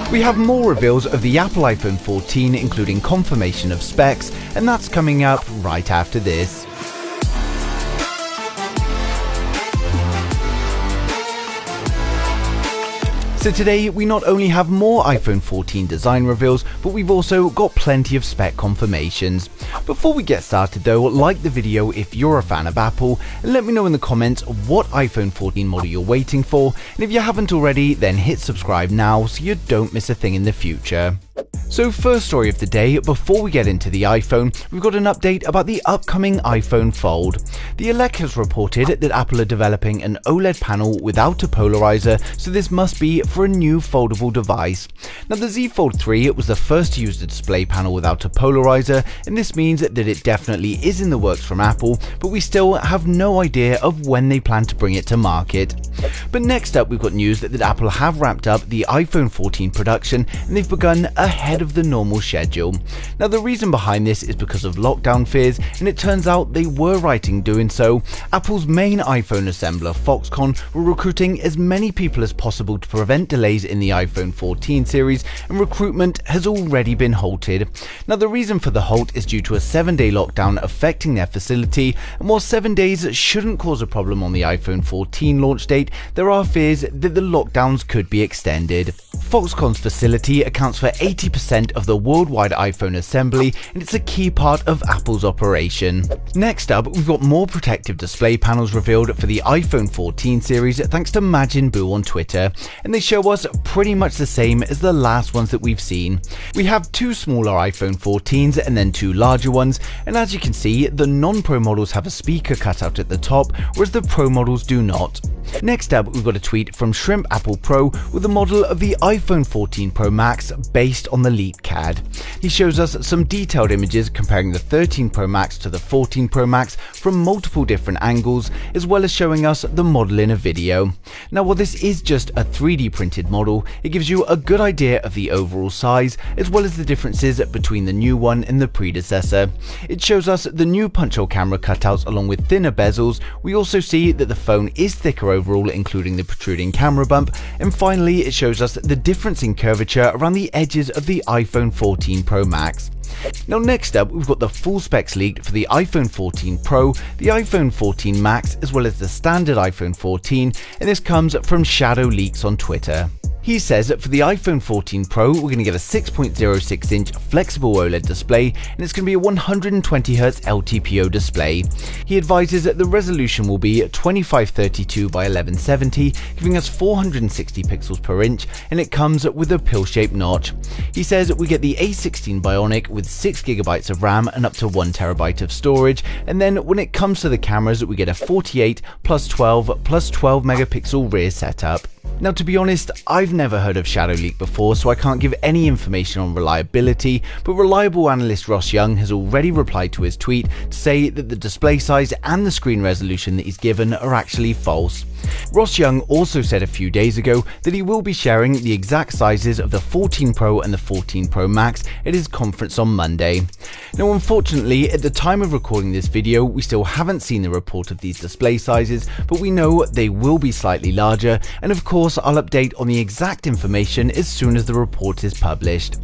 We have more reveals of the Apple iPhone 14, including confirmation of specs, and that's coming up right after this. So today, we not only have more iPhone 14 design reveals, but we've also got plenty of spec confirmations. Before we get started though, like the video if you're a fan of Apple, and let me know in the comments what iPhone 14 model you're waiting for, and if you haven't already, then hit subscribe now so you don't miss a thing in the future. So first story of the day, before we get into the iPhone, we've got an update about the upcoming iPhone Fold. The Elec has reported that Apple are developing an OLED panel without a polarizer, so this must be for a new foldable device. Now the Z Fold 3 was the first to use the display panel without a polarizer, and this means that it definitely is in the works from Apple, but we still have no idea of when they plan to bring it to market. But next up, we've got news that Apple have ramped up the iPhone 14 production, and they've begun ahead of the normal schedule. Now the reason behind this is because of lockdown fears, and it turns out they were right in doing so. Apple's main iPhone assembler, Foxconn, were recruiting as many people as possible to prevent delays in the iPhone 14 series, and recruitment has already been halted. Now the reason for the halt is due to a 7-day lockdown affecting their facility, and while 7 days shouldn't cause a problem on the iPhone 14 launch date, there are fears that the lockdowns could be extended. Foxconn's facility accounts for 80% of the worldwide iPhone assembly, and it's a key part of Apple's operation. Next up, we've got more protective display panels revealed for the iPhone 14 series thanks to Majin Buu on Twitter, and they show us pretty much the same as the last ones that we've seen. We have two smaller iPhone 14s and then two larger ones, and as you can see, the non-Pro models have a speaker cutout at the top, whereas the Pro models do not. Next up, we've got a tweet from Shrimp Apple Pro with a model of the iPhone 14 Pro Max based on the leaked CAD. He shows us some detailed images comparing the 13 Pro Max to the 14 Pro Max from multiple different angles, as well as showing us the model in a video. Now while this is just a 3D printed model, it gives you a good idea of the overall size, as well as the differences between the new one and the predecessor. It shows us the new punch-hole camera cutouts along with thinner bezels. We also see that the phone is thicker overall, including the protruding camera bump, and finally it shows us the difference in curvature around the edges of the iPhone 14 Pro Max. Now next up, we've got the full specs leaked for the iPhone 14 Pro, the iPhone 14 Max, as well as the standard iPhone 14, and this comes from Shadow Leaks on Twitter. He says that for the iPhone 14 Pro, we're going to get a 6.06-inch flexible OLED display, and it's going to be a 120Hz LTPO display. He advises that the resolution will be 2532 by 1170, giving us 460 pixels per inch, and it comes with a pill-shaped notch. He says that we get the A16 Bionic with 6GB of RAM and up to 1TB of storage, and then when it comes to the cameras, we get a 48 plus 12 plus 12 megapixel rear setup. Now to be honest, I've never heard of Shadow Leak before, so I can't give any information on reliability, but reliable analyst Ross Young has already replied to his tweet to say that the display size and the screen resolution that he's given are actually false. Ross Young also said a few days ago that he will be sharing the exact sizes of the 14 Pro and the 14 Pro Max at his conference on Monday. Now unfortunately, at the time of recording this video, we still haven't seen the report of these display sizes, but we know they will be slightly larger, and of course I'll update on the exact information as soon as the report is published.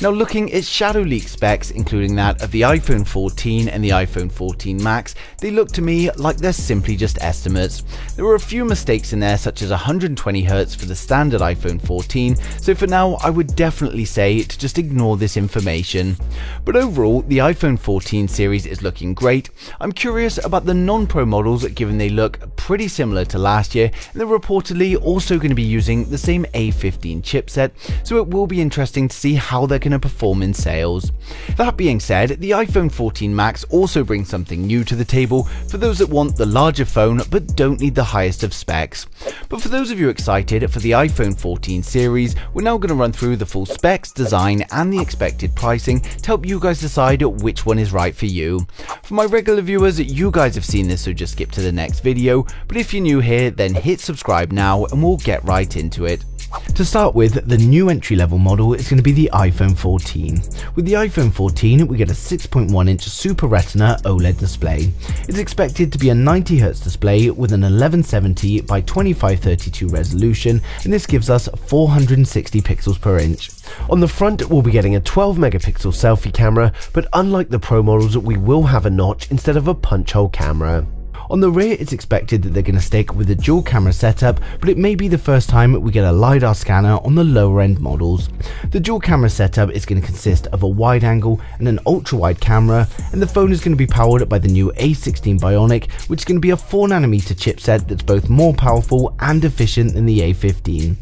Now looking at Shadow Leak specs, including that of the iPhone 14 and the iPhone 14 Max, they look to me like they're simply just estimates. There were a few mistakes in there, such as 120Hz for the standard iPhone 14, so for now I would definitely say to just ignore this information. But overall, the iPhone 14 series is looking great. I'm curious about the non-Pro models, given they look pretty similar to last year, and they're reportedly also going to be using the same A15 chipset, so it will be interesting to see how they're going to perform in sales. That being said, the iPhone 14 Max also brings something new to the table for those that want the larger phone but don't need the highest of specs. But for those of you excited for the iPhone 14 series, we're now going to run through the full specs, design and the expected pricing to help you guys decide which one is right for you. For my regular viewers, you guys have seen this, so just skip to the next video, but if you're new here, then hit subscribe now and we'll get right into it. To start with, the new entry-level model is going to be the iPhone 14. With the iPhone 14, we get a 6.1-inch Super Retina OLED display. It's expected to be a 90Hz display with an 1170 by 2532 resolution, and this gives us 460 pixels per inch. On the front, we'll be getting a 12-megapixel selfie camera, but unlike the Pro models, we will have a notch instead of a punch hole camera. On the rear, it's expected that they're going to stick with a dual camera setup, but it may be the first time we get a LiDAR scanner on the lower end models. The dual camera setup is going to consist of a wide angle and an ultra wide camera, and the phone is going to be powered by the new A16 Bionic, which is going to be a 4nm chipset that's both more powerful and efficient than the A15.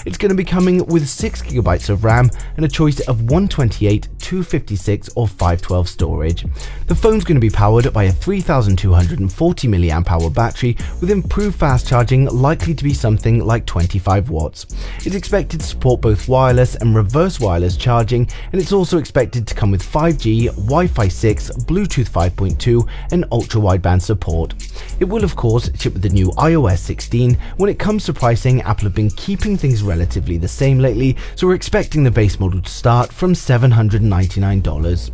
It's going to be coming with 6GB of RAM and a choice of 128, 256 or 512 storage. The phone's going to be powered by a 3240 mAh battery with improved fast charging, likely to be something like 25 watts. It's expected to support both wireless and reverse wireless charging, and it's also expected to come with 5G, Wi-Fi 6, Bluetooth 5.2 and ultra wideband support. It will of course ship with the new iOS 16. When it comes to pricing, Apple have been keeping things relatively the same lately, so we're expecting the base model to start from $799.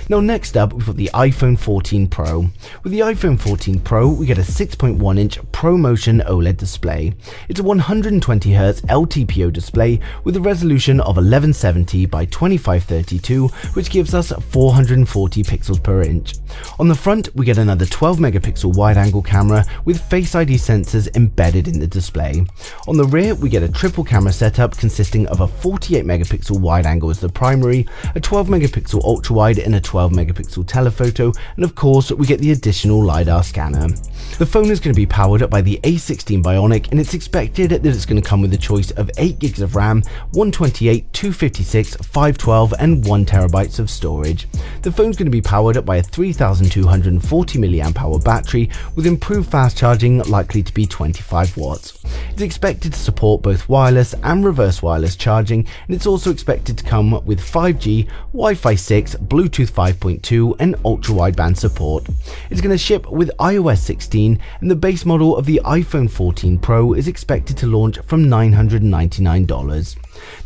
Now next up, we've got the iPhone 14 Pro. With the iPhone 14 Pro, we get a 6.1-inch ProMotion OLED display. It's a 120Hz LTPO display with a resolution of 1170 by 2532, which gives us 440 pixels per inch. On the front, we get another 12-megapixel wide-angle camera with Face ID sensors embedded in the display. On the rear, we get a triple camera setup consisting of a 48-megapixel wide-angle as the primary, a 12-megapixel ultra-wide and a 12-megapixel telephoto, and of course we get the additional LiDAR scanner. The phone is going to be powered by the A16 Bionic, and it's expected that it's going to come with a choice of 8GB of RAM, 128, 256, 512 and 1TB of storage. The phone's going to be powered by a 3240 mAh battery with improved fast charging, likely to be 25 watts. It's expected to support both wireless and reverse wireless charging, and it's also expected to come with 5G, Wi-Fi 6, Bluetooth 5.2 and ultra wideband support. It's going to ship with iOS 16, and the base model of the iPhone 14 Pro is expected to launch from $999.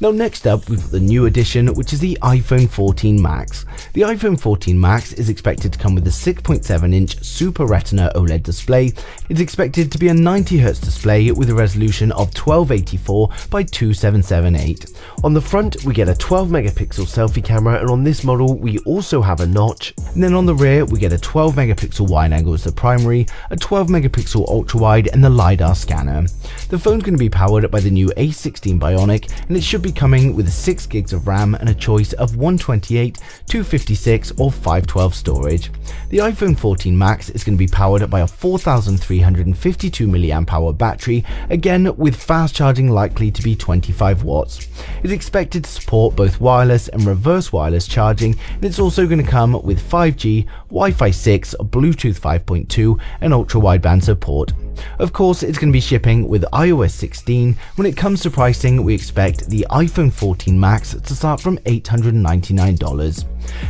Now next up, we've got the new edition, which is the iPhone 14 Max. The iPhone 14 Max is expected to come with a 6.7-inch Super Retina OLED display. It's expected to be a 90Hz display with a resolution of 1284 by 2778. On the front, we get a 12-megapixel selfie camera, and on this model we also have a notch. And then on the rear, we get a 12-megapixel wide angle as the primary, a 12-megapixel ultra-wide and the LiDAR scanner. The phone's going to be powered by the new A16 Bionic, and it should be coming with 6GB of RAM and a choice of 128, 256 or 512 storage. The iPhone 14 Max is going to be powered by a 4352 mAh battery, again with fast charging likely to be 25 watts. It's expected to support both wireless and reverse wireless charging, and it's also going to come with 5G, Wi-Fi 6, Bluetooth 5.2 and ultra wideband support. Of course, it's going to be shipping with iOS 16. When it comes to pricing, we expect the iPhone 14 Max to start from $899.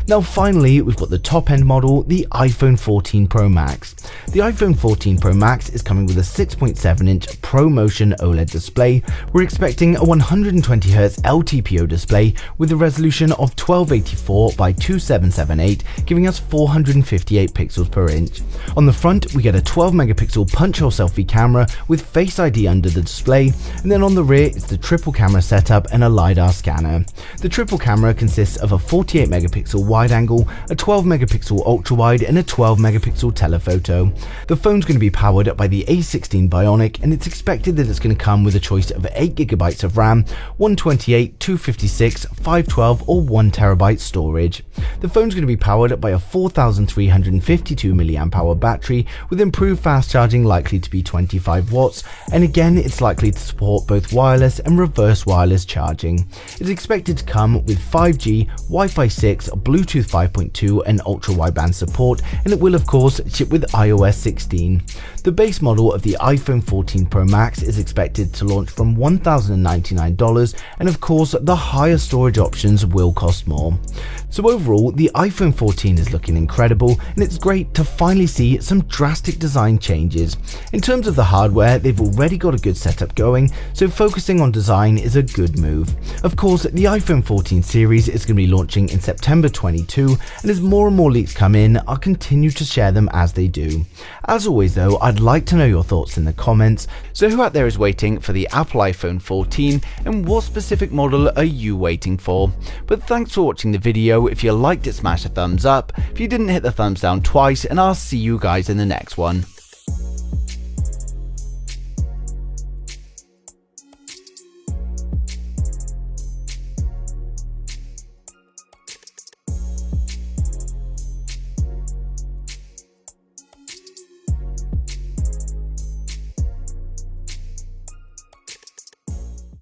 Now finally, we've got the top end model, the iPhone 14 Pro Max. The iPhone 14 Pro Max is coming with a 6.7-inch ProMotion OLED display. We're expecting a 120Hz LTPO display with a resolution of 1284 by 2778, giving us 458 pixels per inch. On the front, we get a 12-megapixel punch hole selfie camera with Face ID under the display, and then on the rear it's the triple camera setup and a LiDAR scanner. The triple camera consists of a 48-megapixel wide angle, a 12-megapixel ultra wide and a 12-megapixel telephoto. The phone's going to be powered by the A16 Bionic, and it's expected that it's going to come with a choice of 8GB of RAM, 128, 256, 512 or 1TB storage. The phone's going to be powered by a 4352 mAh battery with improved fast charging, likely to be 25 watts, and again it's likely to support both wireless and reverse wireless charging. It's expected to come with 5G, Wi-Fi 6, Bluetooth 5.2 and ultra wideband support, and it will of course ship with iOS 16. The base model of the iPhone 14 Pro Max is expected to launch from $1,099, and of course the higher storage options will cost more. So overall, the iPhone 14 is looking incredible, and it's great to finally see some drastic design changes. In terms of the hardware, they've already got a good setup going, so focusing on design is a good move. Of course, the iPhone 14 series is going to be launching in September 22, and as more and more leaks come in, I'll continue to share them as they do. As always though, I'd like to know your thoughts in the comments, so who out there is waiting for the Apple iPhone 14, and what specific model are you waiting for? But thanks for watching the video. If you liked it, smash a thumbs up. If you didn't, hit the thumbs down twice, and I'll see you guys in the next one.